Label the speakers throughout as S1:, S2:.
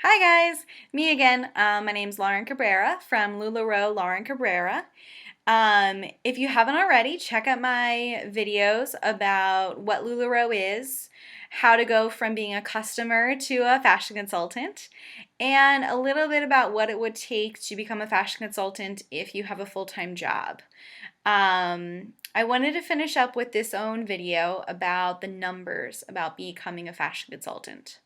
S1: Hi guys, me again. My name's Lauren Cabrera from LuLaRoe, Lauren Cabrera. If you haven't already, check out my videos about what LuLaRoe is, how to go from being a customer to a fashion consultant, and a little bit about what it would take to become a fashion consultant if you have a full-time job. I wanted to finish up with this own video about the numbers about becoming a fashion consultant.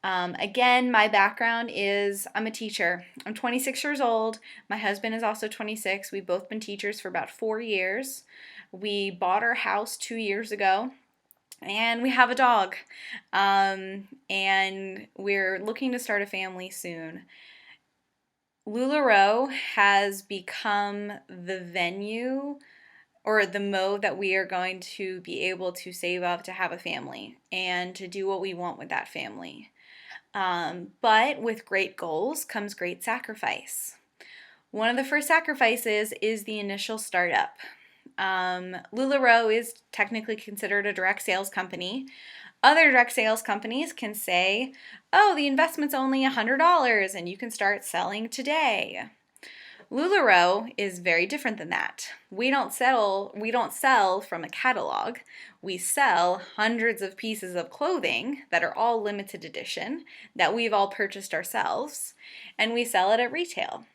S1: Again, my background is I'm a teacher. I'm 26 years old. My husband is also 26. We've both been teachers for about 4 years. We bought our house 2 years ago, and we have a dog. And we're looking to start a family soon. LuLaRoe has become the venue or the mode that we are going to be able to save up to have a family and to do what we want with that family. But with great goals comes great sacrifice. One of the first sacrifices is the initial startup. LuLaRoe is technically considered a direct sales company. Other direct sales companies can say, oh, the investment's only $100 and you can start selling today. LuLaRoe is very different than that. We don't sell from a catalog. We sell hundreds of pieces of clothing that are all limited edition that we've all purchased ourselves, and we sell it at retail.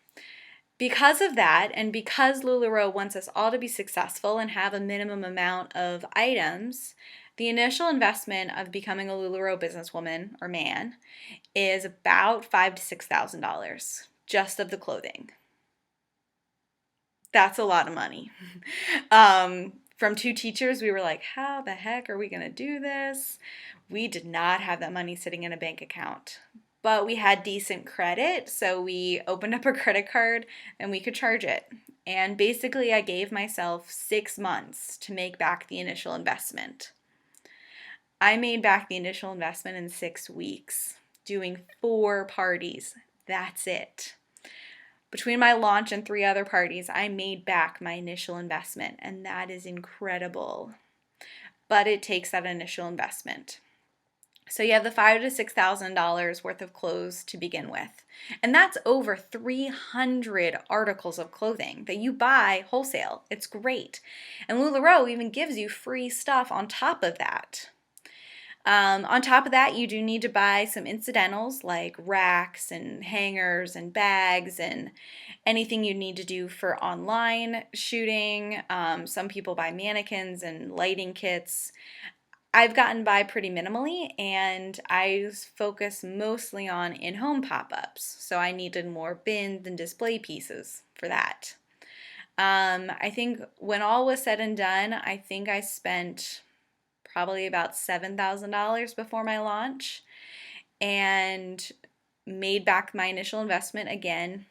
S1: Because of that, and because LuLaRoe wants us all to be successful and have a minimum amount of items, the initial investment of becoming a LuLaRoe businesswoman or man is about $5,000 to $6,000 just of the clothing. That's a lot of money. From 2 teachers, we were like, how the heck are we going to do this? We did not have that money sitting in a bank account, but we had decent credit, so we opened up a credit card and we could charge it. And basically, I gave myself 6 months to make back the initial investment. I made back the initial investment in 6 weeks, doing 4 parties. That's it. Between my launch and 3 other parties, I made back my initial investment, and that is incredible. But it takes that initial investment. So you have the $5,000 to $6,000 worth of clothes to begin with. And that's over 300 articles of clothing that you buy wholesale. It's great. And LuLaRoe even gives you free stuff on top of that. On top of that, you do need to buy some incidentals like racks and hangers and bags and anything you need to do for online shooting. Some people buy mannequins and lighting kits. I've gotten by pretty minimally, and I focus mostly on in-home pop-ups. So I needed more bins and display pieces for that. I think when all was said and done, I think I spent probably about $7,000 before my launch and made back my initial investment again,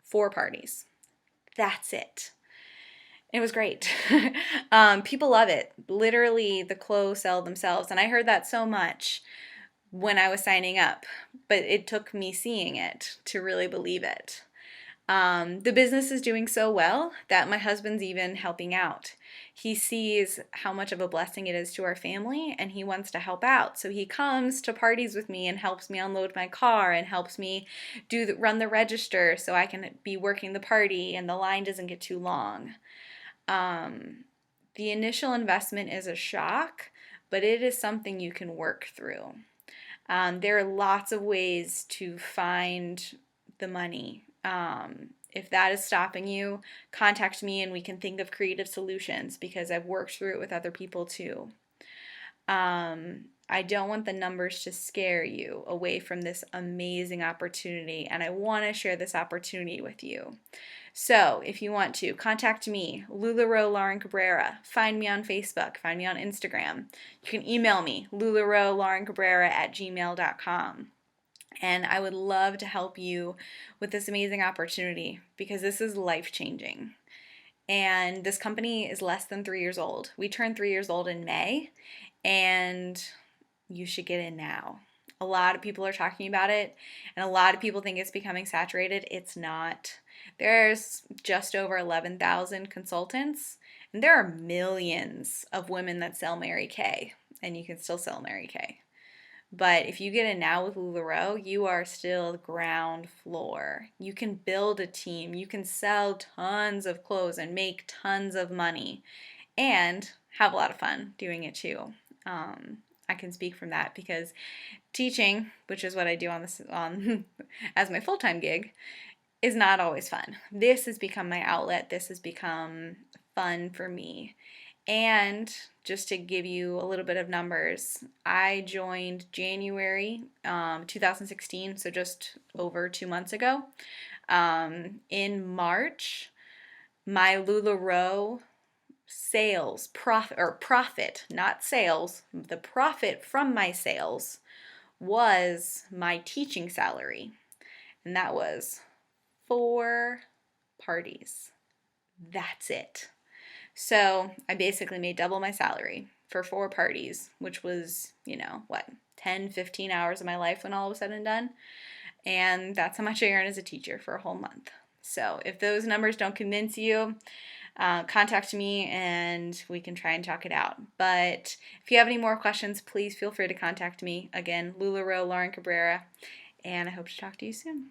S1: 4 parties. That's it. It was great. People love it. Literally, the clothes sell themselves. And I heard that so much when I was signing up, but it took me seeing it to really believe it. The business is doing so well that my husband's even helping out. He sees how much of a blessing it is to our family, and he wants to help out. So he comes to parties with me and helps me unload my car and helps me run the register so I can be working the party and the line doesn't get too long. The initial investment is a shock, but it is something you can work through. There are lots of ways to find the money. If that is stopping you, contact me and we can think of creative solutions because I've worked through it with other people too. I don't want the numbers to scare you away from this amazing opportunity, and I want to share this opportunity with you. So if you want to, contact me, LuLaRoe Lauren Cabrera. Find me on Facebook. Find me on Instagram. You can email me, LuLaRoeLaurenCabrera@gmail.com. And I would love to help you with this amazing opportunity because this is life-changing. And this company is less than 3 years old. We turned 3 years old in May, and you should get in now. A lot of people are talking about it, and a lot of people think it's becoming saturated. It's not. There's just over 11,000 consultants, and there are millions of women that sell Mary Kay, and you can still sell Mary Kay. But if you get in now with LuLaRoe, you are still ground floor. You can build a team. You can sell tons of clothes and make tons of money and have a lot of fun doing it too. I can speak from that because teaching, which is what I do on as my full-time gig, is not always fun. This has become my outlet. This has become fun for me. And just to give you a little bit of numbers, I joined January 2016, so just over 2 months ago. In March, my LuLaRoe sales profit, not sales, the profit from my sales was my teaching salary, and that was 4 parties. That's it. So I basically made double my salary for 4 parties, which was, 10, 15 hours of my life when all was said and done. And that's how much I earn as a teacher for a whole month. So if those numbers don't convince you, contact me and we can try and talk it out. But if you have any more questions, please feel free to contact me. Again, LuLaRoe, Lauren Cabrera, and I hope to talk to you soon.